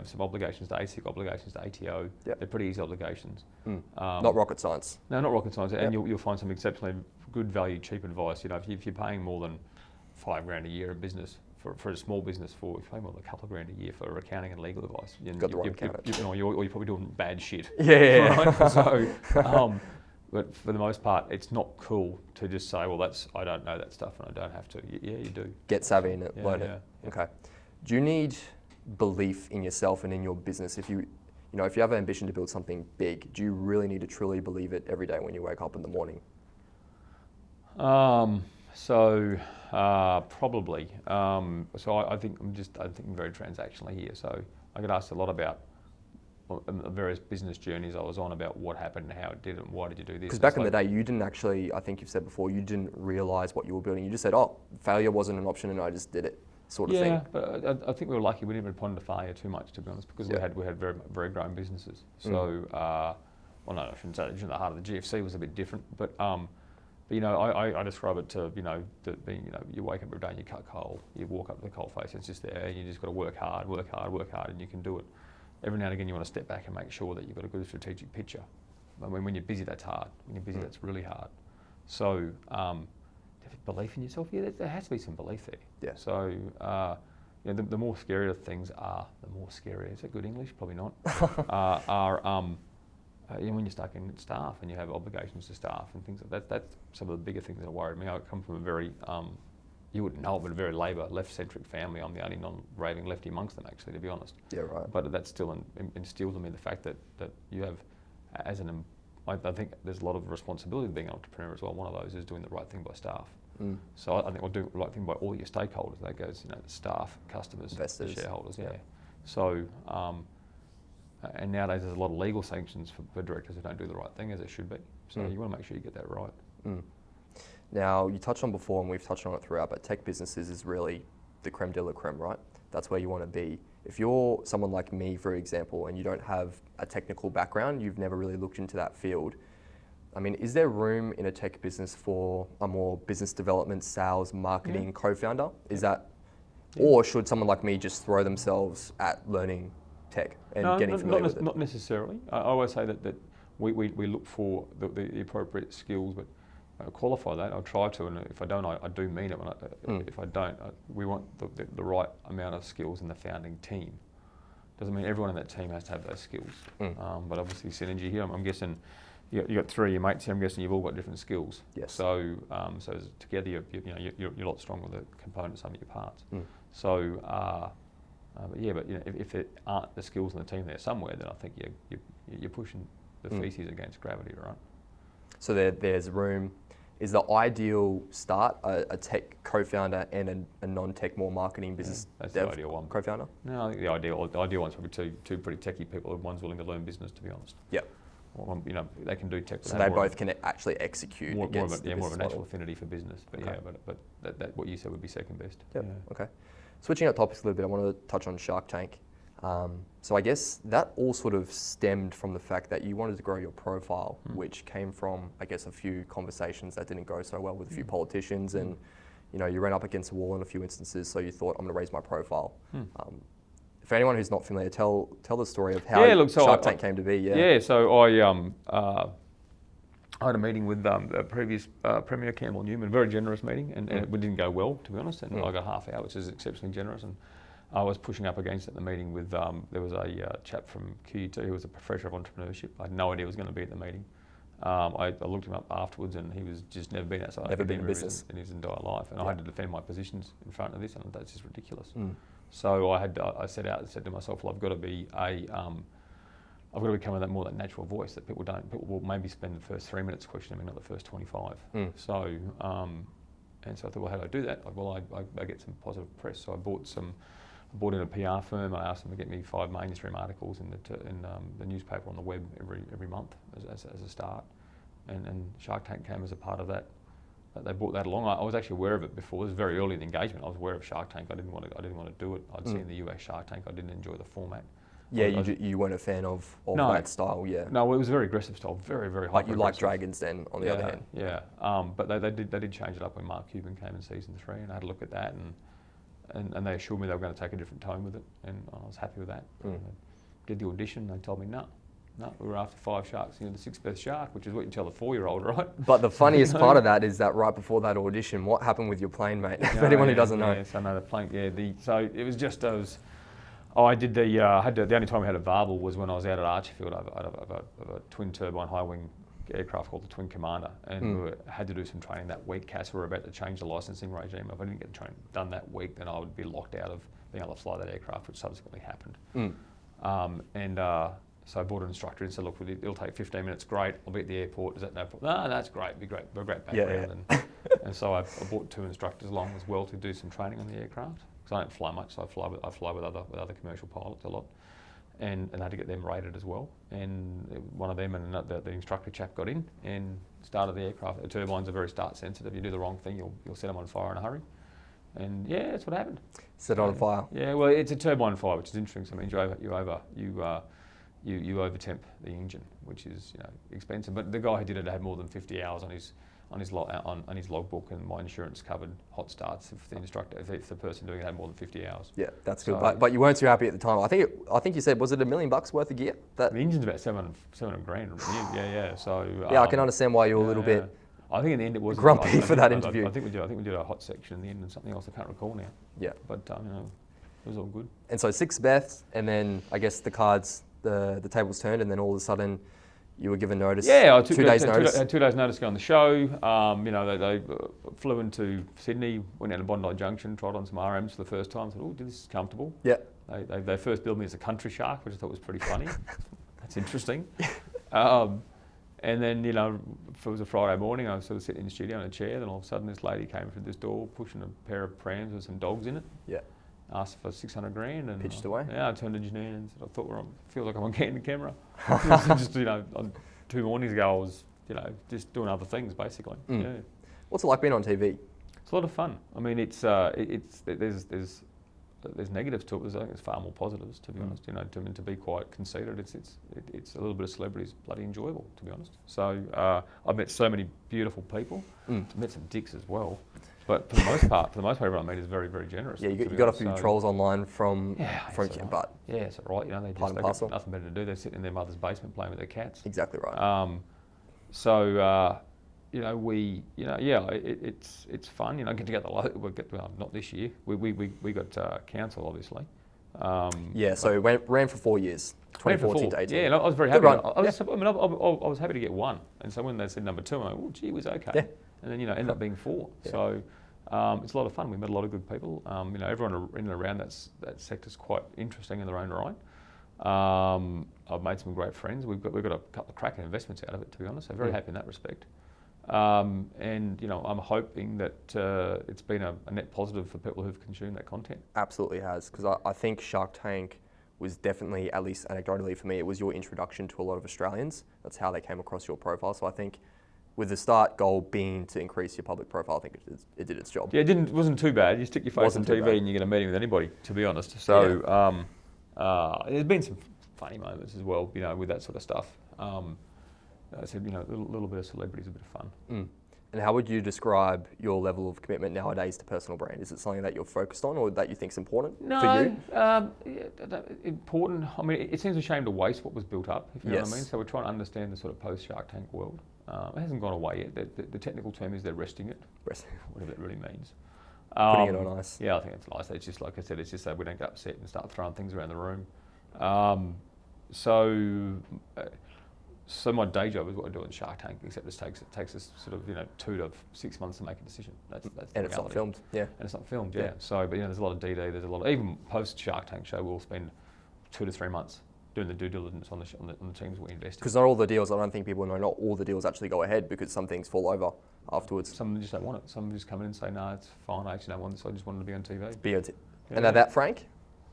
some obligations to ASIC, obligations to ATO. They're pretty easy obligations.
Not rocket science.
No, not rocket science. And you'll find some exceptionally good value, cheap advice. If you're paying more than $5,000 a year in business, for a small business, if you pay more than a couple of grand a year for accounting and legal advice,
got the right accountant.
Or you're probably doing bad shit.
Yeah.
Right? So, but for the most part, it's not cool to just say, well, I don't know that stuff and I don't have to. Yeah, you do.
Get savvy in it, learn it. Okay. Do you need belief in yourself and in your business? If you have an ambition to build something big, do you really need to truly believe it every day when you wake up in the morning?
Probably. I think I'm thinking very transactionally here. So I get asked a lot about the various business journeys I was on, about what happened and how it did and why did you do this.
Because back in the day, you didn't actually, I think you've said before, you didn't realise what you were building. You just said, failure wasn't an option and I just did it, sort of thing.
Yeah, but I think we were lucky. We didn't respond to failure too much, to be honest, because we had very, very growing businesses. So, I shouldn't say that. The heart of the GFC was a bit different, but But I describe it to being you wake up every day and you cut coal, you walk up to the coal face, and it's just there, and you just got to work hard, and you can do it. Every now and again, you want to step back and make sure that you've got a good strategic picture. I mean, when you're busy, that's hard. When you're busy, that's really hard. So, belief in yourself, there has to be some belief there.
Yeah.
So, the more scarier things are, the more scarier. Is that good English? Probably not. When you're stuck in staff and you have obligations to staff and things like that, that's some of the bigger things that worry me. I come from a very, you wouldn't know it, but a very Labor, left-centric family. I'm the only non-raving lefty amongst them, actually, to be honest.
Yeah, right.
But that still instills in me the fact that you have, I think there's a lot of responsibility of being an entrepreneur as well. One of those is doing the right thing by staff. So I think we'll do the right thing by all your stakeholders. That goes, the staff, customers, investors, the shareholders. Yeah. So, and nowadays there's a lot of legal sanctions for directors who don't do the right thing, as it should be. So you want to make sure you get that right.
Now, you touched on before, and we've touched on it throughout, but tech businesses is really the creme de la creme, right? That's where you want to be. If you're someone like me, for example, and you don't have a technical background, you've never really looked into that field, I mean, is there room in a tech business for a more business development, sales, marketing co-founder? Is that, or should someone like me just throw themselves at learning tech and getting familiar with it?
Not necessarily. I always say that we look for the appropriate skills, but qualify that. I'll try to, and if I don't, I do mean it. If I don't, we want the right amount of skills in the founding team. Doesn't mean everyone in that team has to have those skills, but obviously synergy here. I'm guessing you got three of your mates here. I'm guessing you've all got different skills.
Yes.
So together you're a lot stronger with the components of your parts. So. But if there aren't the skills in the team there somewhere, then I think you're pushing the feces against gravity, right? So
there's room. Is the ideal start a tech co-founder and a non-tech, more marketing business
that's
dev
the ideal one.
co-founder?
No, I think the ideal one's probably two pretty techie people. One's willing to learn business, to be honest.
Yep.
Or, they can do tech.
So they both can actually execute
more
against
of
the
more of a natural
model.
affinity for business. But but that what you said would be second best.
Yep.
Yeah.
Okay. Switching up topics a little bit, I want to touch on Shark Tank. So I guess that all sort of stemmed from the fact that you wanted to grow your profile, which came from, I guess, a few conversations that didn't go so well with a few politicians, and you ran up against a wall in a few instances. So you thought, I'm going to raise my profile. For anyone who's not familiar, tell the story of how Shark Tank came to be.
Yeah. So I had a meeting with the previous Premier Campbell Newman, a very generous meeting, and it didn't go well, to be honest. And I got half hour, which is exceptionally generous. And I was pushing up against it at the meeting with, there was a chap from QUT who was a professor of entrepreneurship. I had no idea he was going to be at the meeting. I looked him up afterwards, and he was just never been outside
never been in business
in his entire life. And I had to defend my positions in front of this, and that's just ridiculous. So I said to myself, well, I've got to be I've got to become more that natural voice that people don't. People will maybe spend the first 3 minutes questioning me, not the first 25. So I thought, well, how do I do that? Well, I get some positive press. So I bought in a PR firm. I asked them to get me 5 mainstream articles in the newspaper on the web every month as a start. And Shark Tank came as a part of that. They brought that along. I was actually aware of it before. It was very early in the engagement. I was aware of Shark Tank. I didn't want to do it. I'd seen the US Shark Tank. I didn't enjoy the format.
Yeah, you weren't a fan of that style, yeah.
No, it was a very aggressive style, very, very high.
Like you like Dragons then, on the other hand.
Yeah, but they did change it up when Mark Cuban came in season 3, and I had a look at that, and they assured me they were going to take a different tone with it, and I was happy with that. Did the audition, they told me no, we were after 5 sharks, the 6th best shark, which is what you tell a 4-year-old, right?
But the funniest part of that is that right before that audition, what happened with your plane, mate? For anyone who doesn't know.
Yes, I know the plane. So it was just I did the only time I had a varble was when I was out at Archerfield of a twin turbine high wing aircraft called the Twin Commander, and we had to do some training that week. CAS were about to change the licensing regime. If I didn't get the training done that week, then I would be locked out of being able to fly that aircraft, which subsequently happened. So I brought an instructor and said, look, it'll take 15 minutes, great, I'll be at the airport, is that no problem? No, that's great, be great, a great background.
Yeah.
And so I brought 2 instructors along as well to do some training on the aircraft. Because I don't fly much, so I fly with other commercial pilots a lot. And I had to get them rated as well. And one of them and the instructor chap got in and started the aircraft. The turbines are very start sensitive. You do the wrong thing, you'll set them on fire in a hurry. And yeah, that's what happened.
Set on fire.
Yeah, well, it's a turbine fire, which is interesting. So it means you overtemp the engine, which is expensive. But the guy who did it had more than 50 hours on his logbook, and my insurance covered hot starts if the instructor, if the person doing it had more than 50 hours.
Yeah, that's good. But you weren't too happy at the time. I think you said, was it $1 million worth of gear?
The engine's about 700 grand. Yeah. So
I can understand why you're a little bit.
I think in the end it was
grumpy for that interview.
I think we did a hot section in the end and something else I can't recall now.
Yeah.
But it was all good.
And so 6 bets, and then I guess the cards, the tables turned, and then all of a sudden you were given notice.
Yeah, I took
2 days notice.
Had 2 days notice to go on the show. They flew into Sydney, went down to Bondi Junction, tried on some RMs for the first time. Thought, this is comfortable.
Yeah.
They first billed me as a country shark, which I thought was pretty funny. That's interesting. And then, if it was a Friday morning, I was sort of sitting in the studio in a chair, then all of a sudden this lady came through this door pushing a pair of prams with some dogs in it.
Yeah.
Asked for 600 grand and
pitched away.
Yeah, I turned to Janine and said, I feel like I'm on candid camera. Just, on 2 mornings ago, I was, just doing other things basically.
Mm.
Yeah.
What's it like being on TV?
It's a lot of fun. I mean, there's negatives to it, but I think there's far more positives, to be honest. To be quite conceited, it's a little bit of celebrity is bloody enjoyable, to be honest. So I've met so many beautiful people. I've met some dicks as well. But for the most part, everyone I meet is very, very generous.
Yeah, you got a few trolls online from but
yeah, it's all right. They got nothing better to do. They're sitting in their mother's basement playing with their cats.
Exactly right.
It's fun. Get together. Not this year. We got council, obviously.
So it ran for 4 years, 2014 to 18.
Yeah, and I was very happy.
Run.
I was happy to get 1, and so when they said number 2, I'm like, oh, gee, it was okay.
Yeah.
And then ended up being 4.
Yeah.
So it's a lot of fun. We met a lot of good people. Everyone in and around that sector's quite interesting in their own right. I've made some great friends. We've got a couple of cracking investments out of it, to be honest. So very happy in that respect. I'm hoping that it's been a net positive for people who've consumed that content.
Absolutely has, because I think Shark Tank was definitely, at least anecdotally for me, it was your introduction to a lot of Australians. That's how they came across your profile. So I think with the start goal being to increase your public profile, I think it did its job.
Yeah, it wasn't too bad. You stick your face on TV and you get a meeting with anybody, to be honest. So there's been some funny moments as well, with that sort of stuff. I said, a little bit of celebrity is a bit of fun.
And how would you describe your level of commitment nowadays to personal brand? Is it something that you're focused on, or that you think is important for you?
Important. I mean, it seems a shame to waste what was built up, if you know what I mean.
Yes.
So we're trying to understand the sort of post-Shark Tank world. It hasn't gone away yet. The technical term is they're resting it, whatever that really means.
Putting it on ice.
Yeah, I think it's nice. It's just, like I said, it's just so we don't get upset and start throwing things around the room. So my day job is what I do in Shark Tank, except it takes us sort of 2 to 6 months to make a decision. That's
and it's not filmed. Yeah.
And it's not filmed. Yeah. So, but there's a lot of DD. There's a lot of, even post Shark Tank show, we'll spend 2 to 3 months doing the due diligence on the teams we invest in.
Because not all the deals, I don't think people know, not all the deals actually go ahead, because some things fall over afterwards.
Some just don't want it. Some just come in and say, no, it's fine. I actually don't want this. I just wanted to be on TV.
Yeah. And are that frank?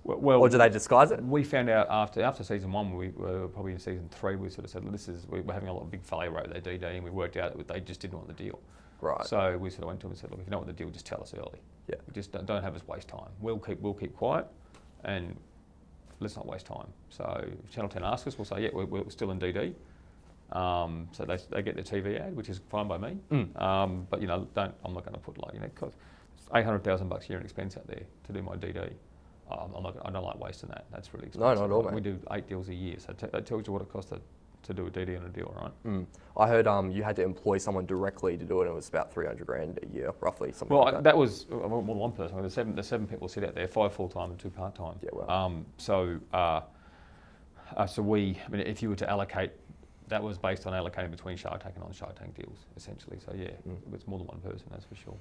Well,
or do they disguise it?
We found out after season 1, we were probably in season 3, we sort of said, we're having a lot of big failure rate with their DD, and we worked out that they just didn't want the deal.
Right.
So we sort of went to them and said, look, if you don't want the deal, just tell us early.
Yeah.
Just don't have us waste time. We'll keep quiet, and let's not waste time. So if Channel 10 asks us, we'll say, yeah, we're still in DD. So they get their TV ad, which is fine by me. But I'm not going to put because $800,000 a year in expense out there to do my DD. I don't like wasting that. That's really expensive.
No, not at all, mate.
We do 8 deals a year, so that tells you what it costs to do a DD on a deal, right?
I heard you had to employ someone directly to do it, and it was about $300,000 a year, roughly. Something
well,
like that.
That was more than one person. The seven people sit out there, 5 full-time and 2 part-time.
Yeah, wow.
So we, if you were to allocate, that was based on allocating between Shark Tank and non-Shark Tank deals, essentially. So yeah, it's more than one person, that's for sure.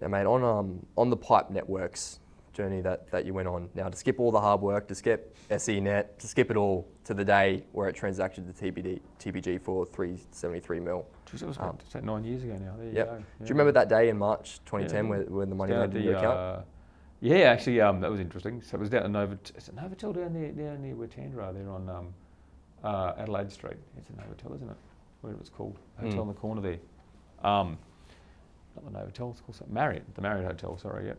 Now, mate, on the Pipe Networks journey that you went on, now to skip all the hard work, to skip SENet, to skip it all to the day where it transacted to TPG for $373 million.
It was 9 years ago now. There you go.
Do you remember that day in March 2010 when the money landed in your account?
Yeah, actually, that was interesting. So it was down at Novotel down near Wetandra, there on Adelaide Street. It's a Novotel, isn't it? Whatever it's called. Hotel on the corner there. Not the Novotel, it's called something. The Marriott Hotel, sorry, yeah.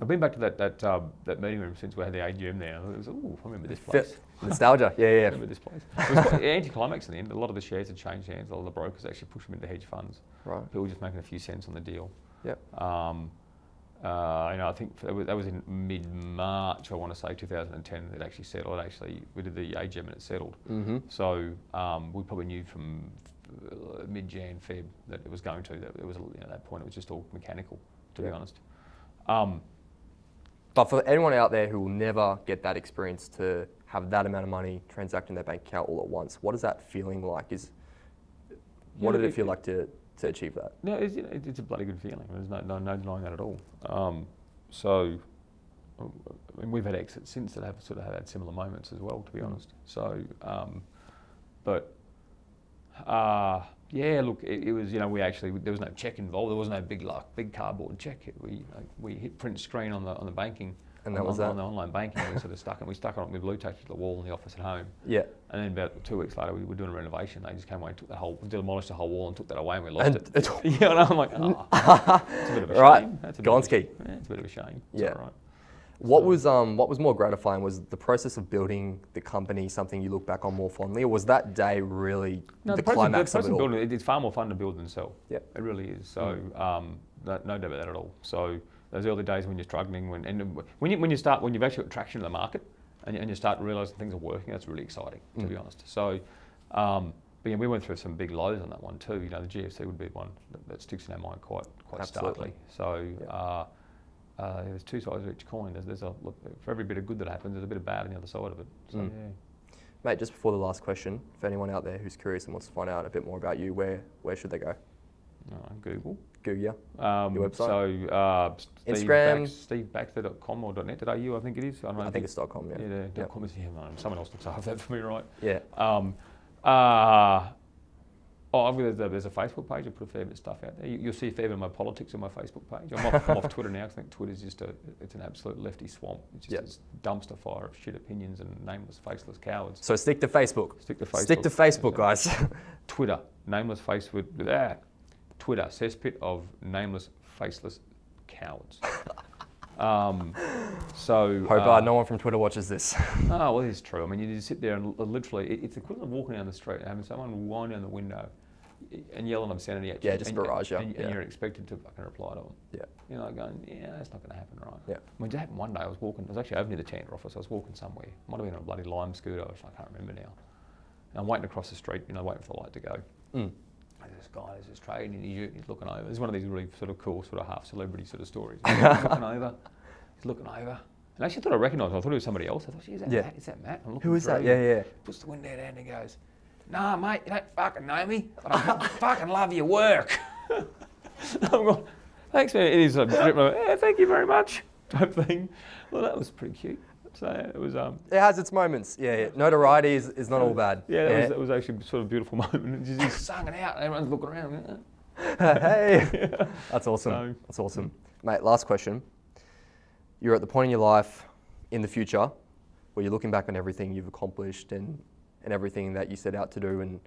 I've been back to that meeting room since we had the AGM there. It was, I remember this place.
Nostalgia, yeah.
I remember this place. It was quite anticlimax in the end. A lot of the shares had changed hands. A lot of the brokers actually pushed them into hedge funds.
Right.
People were just making a few cents on the deal.
Yep.
I think that was in mid-March, I want to say, 2010, it actually settled. We did the AGM and it settled.
Mm-hmm.
So we probably knew from mid-Jan, Feb that it was going to. That it was, at that point, it was just all mechanical, to be honest.
But for anyone out there who will never get that experience to have that amount of money transact in their bank account all at once, what is that feeling like? What did it feel like to achieve that?
No, it's a bloody good feeling. There's no denying that at all. We've had exits since that have sort of had similar moments as well, to be honest. So, look, it was, there was no check involved. There was no big cardboard check. We hit print screen on the banking.
And that was that?
On the online banking, we sort of stuck it. We stuck it on with blue tape to the wall in the office at home.
Yeah.
And then about 2 weeks later, we were doing a renovation. They just came away and demolished the whole wall and took that away, and we lost it. Yeah, and I'm like, it's a bit of a shame.
Right.
That's
Gonski.
It's a bit of a shame. It's
yeah.
all right.
What was more gratifying? Was the process of building the company something you look back on more fondly, or was that day really the climax of it all?
Building, it's far more fun to build than sell.
Yeah.
It really is. So no doubt about that at all. So those early days when you're struggling, when you've actually got traction in the market, and you start realising things are working, that's really exciting, to be honest. So, we went through some big lows on that one too. The GFC would be one that sticks in our mind quite starkly. So. There's two sides of each coin. For every bit of good that happens, there's a bit of bad on the other side of it. So, yeah.
Mate, just before the last question, for anyone out there who's curious and wants to find out a bit more about you, where should they go?
Google.
Google, yeah. Your website?
So,
Instagram?
stevebaxter.com or .net.au, I think it is.
I think it's .com, yeah.
Yeah, .com is, someone else looks after that for me, right?
Yeah.
There's a Facebook page. I put a fair bit of stuff out there. You'll see a fair bit of my politics on my Facebook page. I'm off Twitter now, because I think Twitter's just it's an absolute lefty swamp. It's just this dumpster fire of shit opinions and nameless, faceless cowards.
So stick to Facebook.
Stick to Facebook.
Stick to Facebook, guys.
Twitter, nameless Facebook. Twitter, cesspit of nameless, faceless cowards.
Hope no one from Twitter watches this.
Well, it's true. I mean, you just sit there and literally, it's equivalent of walking down the street and having someone wind down the window and yelling obscenity at you.
Yeah, just barrage you.
And you're expected to fucking reply to them.
Yeah.
Going, that's not going to happen, right?
Yeah.
I mean, it happened one day. I was actually over near the Chandler office. I was walking somewhere. Might have been on a bloody Lime scooter. I can't remember now. And I'm waiting across the street, waiting for the light to go. And this guy is just trading, he's looking over. It's one of these really sort of cool, sort of half celebrity sort of stories. He's looking over. And I actually thought I recognised him. I thought it was somebody else. I thought, is that Matt? Is that Matt? I'm looking
Who is that? Yeah.
Puts the window down and he goes, nah, mate, you don't fucking know me, but I fucking love your work. I'm going, thanks, man. It is thank you very much, type thing. Well, that was pretty cute. So it was. It
has its moments. Yeah. Notoriety is not all bad.
Yeah, that was actually sort of a beautiful moment. He's sung it out and everyone's looking around.
Hey, that's awesome. That's awesome. Mate, last question. You're at the point in your life in the future where you're looking back on everything you've accomplished and everything that you set out to do, and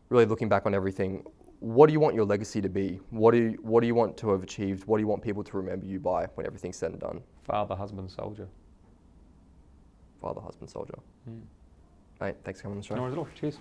really looking back on everything. What do you want your legacy to be? What do you want to have achieved? What do you want people to remember you by when everything's said and done?
Father, husband, soldier.
Father, husband, soldier. Mate, thanks for coming on the show.
No worries at all. Cheers.